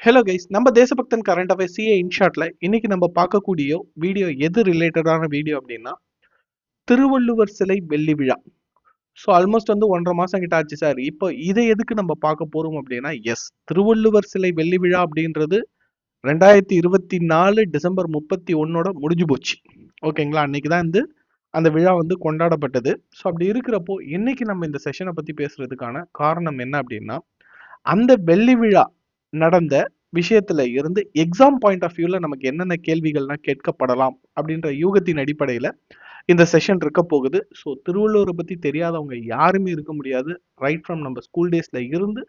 Hello guys, நம்ம தேசபக்தன் current affairs CA இன்ஷாட்ல இன்னைக்கு நம்ம பார்க்கக்கூடிய வீடியோ எது ரிலேட்டடான வீடியோ அப்படின்னா திருவள்ளுவர் சிலை வெள்ளி விழா. ஸோ ஆல்மோஸ்ட் வந்து 1.5 மாசம் கிட்ட ஆச்சு சார். இப்போ இதை எதுக்கு நம்ம பார்க்க போறோம் அப்படின்னா, எஸ், திருவள்ளுவர் சிலை வெள்ளி விழா அப்படின்றது 2024 டிசம்பர் 31 முடிஞ்சு போச்சு. ஓகேங்களா? அன்னைக்கு தான் வந்து அந்த விழா வந்து கொண்டாடப்பட்டது. ஸோ அப்படி இருக்கிறப்போ இன்னைக்கு நம்ம இந்த செஷனை பத்தி பேசுறதுக்கான காரணம் என்ன அப்படின்னா, அந்த வெள்ளி விழா நடந்த விஷயத்துல இருந்து எக்ஸாம் பாயிண்ட் ஆஃப் வியூல நமக்கு என்னென்ன கேள்விகள்லாம் கேட்கப்படலாம் அப்படின்ற யூகத்தின் அடிப்படையில இந்த செஷன் இருக்க போகுது. ஸோ திருவள்ளுவரை பத்தி தெரியாதவங்க யாருமே இருக்க முடியாது. ரைட் ஃப்ரம் நம்ம ஸ்கூல் டேஸ்ல இருந்து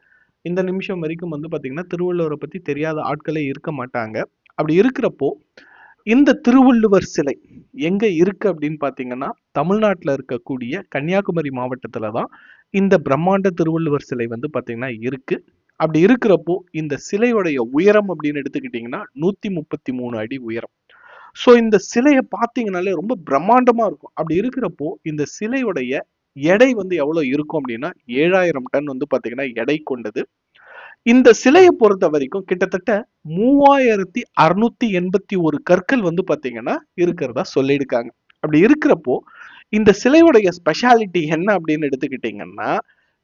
இந்த நிமிஷம் வரைக்கும் வந்து பாத்தீங்கன்னா திருவள்ளுவரை பத்தி தெரியாத ஆட்களே இருக்க மாட்டாங்க. அப்படி இருக்கிறப்போ இந்த திருவள்ளுவர் சிலை எங்க இருக்கு அப்படின்னு பாத்தீங்கன்னா, தமிழ்நாட்டில் இருக்கக்கூடிய கன்னியாகுமரி மாவட்டத்துல தான் இந்த பிரம்மாண்ட திருவள்ளுவர் சிலை வந்து பாத்தீங்கன்னா இருக்கு. அப்படி இருக்கிறப்போ இந்த சிலையுடைய உயரம் அப்படின்னு எடுத்துக்கிட்டீங்கன்னா 133 அடி உயரம். ஸோ இந்த சிலையை பார்த்தீங்கனாலே ரொம்ப பிரம்மாண்டமா இருக்கும். அப்படி இருக்கிறப்போ இந்த சிலையுடைய எடை வந்து எவ்வளவு இருக்கும் அப்படின்னா 7000 டன் வந்து பாத்தீங்கன்னா எடை கொண்டது. இந்த சிலையை பொறுத்த வரைக்கும் கிட்டத்தட்ட 3681 கற்கள் வந்து பாத்தீங்கன்னா இருக்கிறதா சொல்லியிருக்காங்க. அப்படி இருக்கிறப்போ இந்த சிலையுடைய ஸ்பெஷாலிட்டி என்ன அப்படின்னு எடுத்துக்கிட்டீங்கன்னா,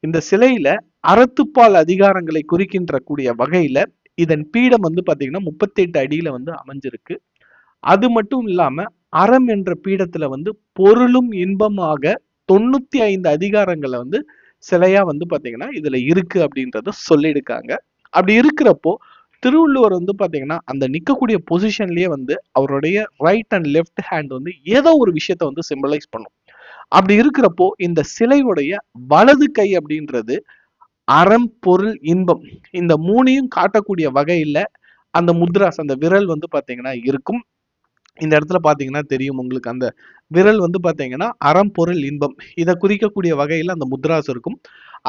இந்த சிலையில அறத்துப்பால் அதிகாரங்களை குறிக்கின்ற கூடிய வகையில இதன் பீடம் வந்து பாத்தீங்கன்னா 38 அடியில வந்து அமைஞ்சிருக்கு. அது மட்டும் இல்லாம அறம் என்ற பீடத்துல வந்து பொருளும் இன்பமாக 95 அதிகாரங்களை வந்து சிலையா வந்து பாத்தீங்கன்னா இதுல இருக்கு அப்படின்றத சொல்லியிருக்காங்க. அப்படி இருக்கிறப்போ திருவள்ளுவர் வந்து பாத்தீங்கன்னா அந்த நிக்கக்கூடிய பொசிஷன்லயே வந்து அவருடைய ரைட் அண்ட் லெஃப்ட் ஹேண்ட் வந்து ஏதோ ஒரு விஷயத்த வந்து சிம்பலைஸ் பண்ணும். அப்படி இருக்கிறப்போ இந்த சிலையுடைய வலது கை அப்படின்றது அறம் பொருள் இன்பம் இந்த மூணையும் காட்டக்கூடிய வகையில அந்த முத்ராஸ் அந்த விரல் வந்து பாத்தீங்கன்னா இருக்கும். இந்த இடத்துல பாத்தீங்கன்னா தெரியும் உங்களுக்கு, அந்த விரல் வந்து பாத்தீங்கன்னா அறம் பொருள் இன்பம் இதை குறிக்கக்கூடிய வகையில அந்த முத்ராஸ் இருக்கும்.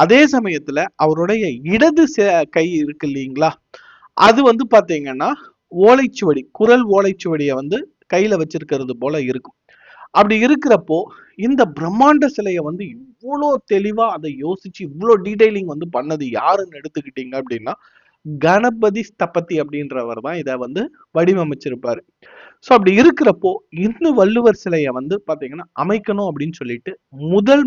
அதே சமயத்துல அவருடைய இடது கை இருக்கு இல்லைங்களா, அது வந்து பாத்தீங்கன்னா ஓலைச்சுவடி, குரல் ஓலைச்சுவடியை வந்து கையில வச்சிருக்கிறது போல இருக்கும். அப்படி இருக்கிறப்போ இந்த பிரம்மாண்ட சிலையை வந்து இவ்வளோ தெளிவா அதை யோசிச்சு இவ்வளோ டீடைலிங் வந்து பண்ணது யாருன்னு எடுத்துக்கிட்டீங்க அப்படின்னா, கணபதி ஸ்தபதி அப்படின்றவர் தான் இதை வந்து வடிவமைச்சிருப்பாரு. ஸோ அப்படி இருக்கிறப்போ இந்த வள்ளுவர் சிலையை வந்து பாத்தீங்கன்னா அமைக்கணும் அப்படின்னு சொல்லிட்டு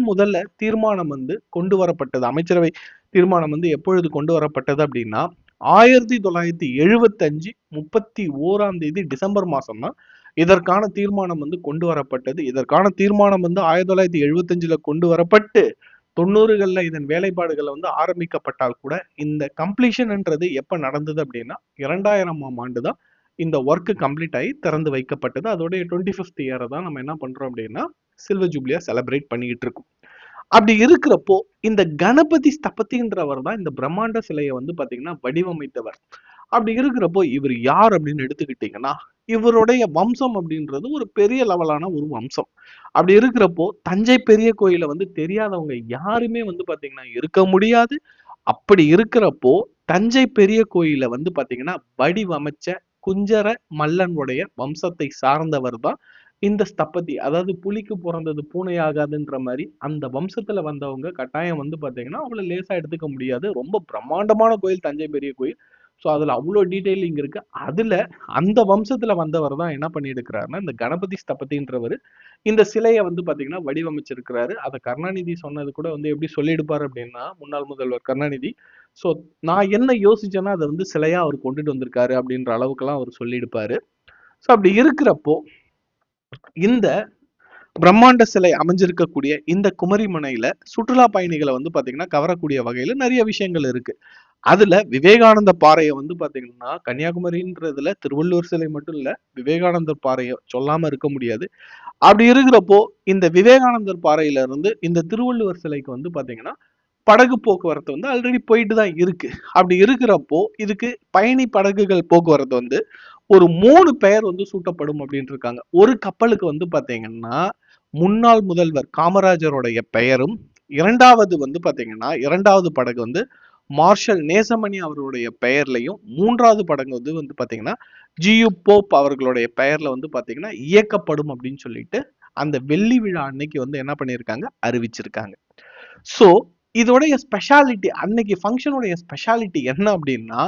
முதல்ல தீர்மானம் வந்து கொண்டு வரப்பட்டது. அமைச்சரவை தீர்மானம் வந்து எப்பொழுது கொண்டு வரப்பட்டது அப்படின்னா 1975 31 டிசம்பர் மாசம் தான் இதற்கான தீர்மானம் வந்து கொண்டு வரப்பட்டது. இதற்கான தீர்மானம் வந்து 1975 கொண்டு வரப்பட்டு 90களில் இதன் வேலைப்பாடுகளை வந்து ஆரம்பிக்கப்பட்டால் கூட இந்த கம்ப்ளீஷன்ன்றது எப்ப நடந்தது அப்படின்னா 2000ஆம் ஆண்டு தான் இந்த ஒர்க் கம்ப்ளீட் ஆகி திறந்து வைக்கப்பட்டது. அதோடைய 25th இயரை தான் நம்ம என்ன பண்றோம் அப்படின்னா சில்வர் ஜூப்ளியா செலிப்ரேட் பண்ணிக்கிட்டு இருக்கோம். அப்படி இருக்கிறப்போ இந்த கணபதி ஸ்தபதின்றவர் தான் இந்த பிரம்மாண்ட சிலையை வந்து பாத்தீங்கன்னா வடிவமைத்தவர். அப்படி இருக்கிறப்போ இவர் யார் அப்படின்னு எடுத்துக்கிட்டீங்கன்னா, இவருடைய வம்சம் அப்படின்றது ஒரு பெரிய லெவலான ஒரு வம்சம். அப்படி இருக்கிறப்போ தஞ்சை பெரிய கோயிலை வந்து தெரியாதவங்க யாருமே வந்து பாத்தீங்கன்னா இருக்க முடியாது. அப்படி இருக்கிறப்போ தஞ்சை பெரிய கோயிலை வந்து பாத்தீங்கன்னா வடிவமைச்ச குஞ்சர மல்லனுடைய வம்சத்தை சார்ந்தவர் தான் இந்த ஸ்தபதி. அதாவது புலிக்கு பிறந்தது பூனை ஆகாதுன்ற மாதிரி அந்த வம்சத்துல வந்தவங்க கட்டாயம் வந்து பாத்தீங்கன்னா அவ்வளவு லேசா எடுத்துக்க முடியாது. ரொம்ப பிரம்மாண்டமான கோயில் தஞ்சை பெரிய கோயில். ஸோ அதுல அவ்வளோ டீடைலிங் இருக்கு. அதுல அந்த வம்சத்துல வந்தவர் தான் என்ன பண்ணியிருக்கிறாருன்னா இந்த கணபதி ஸ்தபதின்றவர் இந்த சிலையை வந்து பாத்தீங்கன்னா வடிவமைச்சிருக்கிறாரு. அதை கருணாநிதி சொன்னது கூட வந்து எப்படி சொல்லிடுப்பாரு அப்படின்னா, முன்னாள் முதல்வர் கருணாநிதி, ஸோ நான் என்ன யோசிச்சேன்னா அதை வந்து சிலையா அவர் கொண்டுட்டு வந்திருக்காரு அப்படின்ற அளவுக்குலாம் அவர் சொல்லியிருப்பாரு. ஸோ அப்படி இருக்கிறப்போ இந்த பிரம்மாண்ட சிலை அமைஞ்சிருக்கக்கூடிய இந்த குமரிமனையில சுற்றுலா பயணிகளை வந்து பாத்தீங்கன்னா கவரக்கூடிய வகையில நிறைய விஷயங்கள் இருக்கு. அதுல விவேகானந்த பாறையை வந்து பாத்தீங்கன்னா கன்னியாகுமரின்றதுல திருவள்ளுவர் சிலை மட்டும் இல்ல, விவேகானந்தர் பாறையை சொல்லாம இருக்க முடியாது. அப்படி இருக்கிறப்போ இந்த விவேகானந்தர் பாறையில இருந்து இந்த திருவள்ளுவர் சிலைக்கு வந்து பாத்தீங்கன்னா படகு போக்குவரத்து வந்து ஆல்ரெடி போயிட்டு தான் இருக்கு. அப்படி இருக்கிறப்போ இதுக்கு பயணி படகுகள் போக்குவரத்து வந்து ஒரு 3 பெயர் வந்து சூட்டப்படும் அப்படின்னு இருக்காங்க. ஒரு கப்பலுக்கு வந்து பாத்தீங்கன்னா முன்னாள் முதல்வர் காமராஜருடைய பெயரும், இரண்டாவது வந்து பாத்தீங்கன்னா இரண்டாவது படகு வந்து மார்ஷல் நேசமணி அவர்களுடைய பெயர்லையும், மூன்றாவது படகு வந்து பாத்தீங்கன்னா ஜியு போப் அவர்களுடைய பெயர்ல வந்து பாத்தீங்கன்னா இயக்கப்படும் அப்படின்னு சொல்லிட்டு அந்த வெள்ளி விழா அன்னைக்கு வந்து என்ன பண்ணியிருக்காங்க, அறிவிச்சிருக்காங்க. ஸோ இதோடைய ஸ்பெஷாலிட்டி, அன்னைக்கு ஃபங்க்ஷனுடைய ஸ்பெஷாலிட்டி என்ன அப்படின்னா,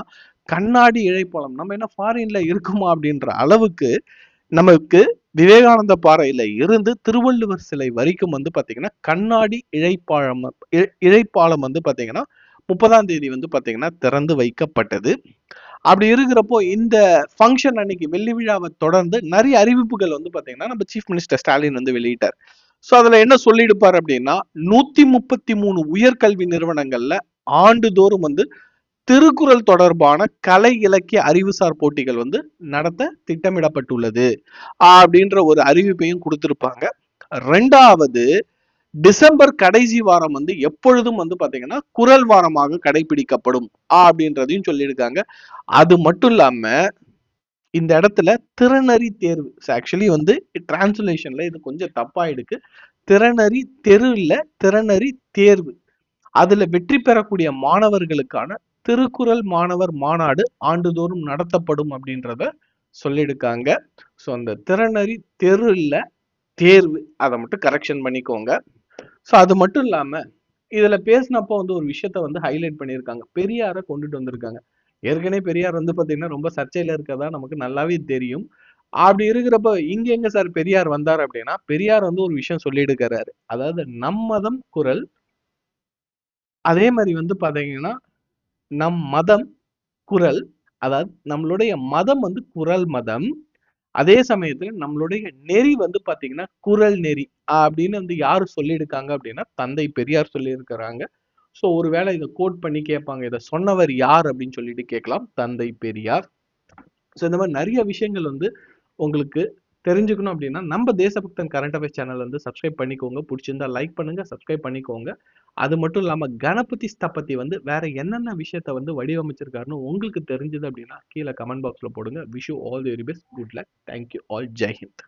கண்ணாடி இழைப்பாலம், நம்ம என்ன ஃபாரின்ல இருக்குமா அப்படின்ற அளவுக்கு நமக்கு விவேகானந்த பாறையில இருந்து திருவள்ளுவர் சிலை வரைக்கும் வந்து பாத்தீங்கன்னா கண்ணாடி இழைப்பாலம் வந்து பாத்தீங்கன்னா 30ஆம் தேதி வந்து பாத்தீங்கன்னா திறந்து வைக்கப்பட்டது. அப்படி இருக்கிறப்போ இந்த ஃபங்க்ஷன் அன்னைக்கு வெள்ளி விழாவை தொடர்ந்து நிறைய அறிவிப்புகள் வந்து பாத்தீங்கன்னா நம்ம சீஃப் மினிஸ்டர் ஸ்டாலின் வந்து வெளியிட்டார். ஸோ அதுல என்ன சொல்லிடுப்பார் அப்படின்னா 133 உயர்கல்வி நிறுவனங்கள்ல ஆண்டுதோறும் வந்து திருக்குறள் தொடர்பான கலை இலக்கிய அறிவுசார் போட்டிகள் வந்து நடத்த திட்டமிடப்பட்டுள்ளது அப்படின்ற ஒரு அறிவிப்பையும் கொடுத்திருப்பாங்க. ரெண்டாவது, டிசம்பர் கடைசி வாரம் வந்து எப்பொழுதும் வந்து பாத்தீங்கன்னா குறள் வாரமாக கடைபிடிக்கப்படும் அப்படின்றதையும் சொல்லியிருக்காங்க. அது மட்டும் இல்லாம இந்த இடத்துல திறனறி தேர்வு, ஆக்சுவலி வந்து டிரான்ஸ்லேஷன்ல இது கொஞ்சம் தப்பாயிடுக்கு. திறனறி தெரு இல்ல, திறனறி தேர்வு. அதுல வெற்றி பெறக்கூடிய மாணவர்களுக்கான திருக்குறள் மாணவர் மாநாடு ஆண்டுதோறும் நடத்தப்படும் அப்படின்றத சொல்லியிருக்காங்க. ஸோ அந்த திறனறி தெரு இல்ல, தேர்வு, அதை மட்டும் கரெக்ஷன் பண்ணிக்கோங்க. ஸோ அது மட்டும் இல்லாம இதுல பேசினப்போ வந்து ஒரு விஷயத்த வந்து ஹைலைட் பண்ணியிருக்காங்க. பெரியாரை கொண்டுட்டு வந்திருக்காங்க. ஏற்கனவே பெரியார் வந்து பாத்தீங்கன்னா ரொம்ப சர்ச்சையில இருக்கதா நமக்கு நல்லாவே தெரியும். அப்படி இருக்கிறப்ப இங்க எங்க சார் பெரியார் வந்தார் அப்படின்னா, பெரியார் வந்து ஒரு விஷயம் சொல்லியிருக்கிறாரு. அதாவது நம்மதம் குறள், அதே மாதிரி வந்து பாத்தீங்கன்னா நம் மதம் குறள், அதாவது நம்மளுடைய மதம் வந்து குறள் மதம், அதே சமயத்துல நம்மளுடைய நெறி வந்து பாத்தீங்கன்னா குறள் நெறி அப்படின்னு வந்து யாரு சொல்லியிருக்காங்க அப்படின்னா தந்தை பெரியார் சொல்லி இருக்கிறாங்க. ஸோ ஒருவேளை இதை கோட் பண்ணி கேட்பாங்க, இதை சொன்னவர் யார் அப்படின்னு சொல்லிட்டு கேட்கலாம், தந்தை பெரியார். ஸோ இந்த மாதிரி நிறைய விஷயங்கள் வந்து உங்களுக்கு தெரிஞ்சுக்கணும் அப்படின்னா நம்ம தேசபக்தன் கரண்ட் அஃபேர்ஸ் சேனல் வந்து சப்ஸ்கிரைப் பண்ணிக்கோங்க. பிடிச்சிருந்தா லைக் பண்ணுங்க, சப்ஸ்கிரைப் பண்ணிக்கோங்க. அது மட்டும் இல்லாம கணபதி ஸ்தபதி வந்து வேற என்னென்ன விஷயத்த வந்து வடிவமைச்சிருக்காருன்னு உங்களுக்கு தெரிஞ்சது அப்படின்னா கீழே கமெண்ட் பாக்ஸ்ல போடுங்க. Wish you all the very best, good luck, thank you all, Jai Hind.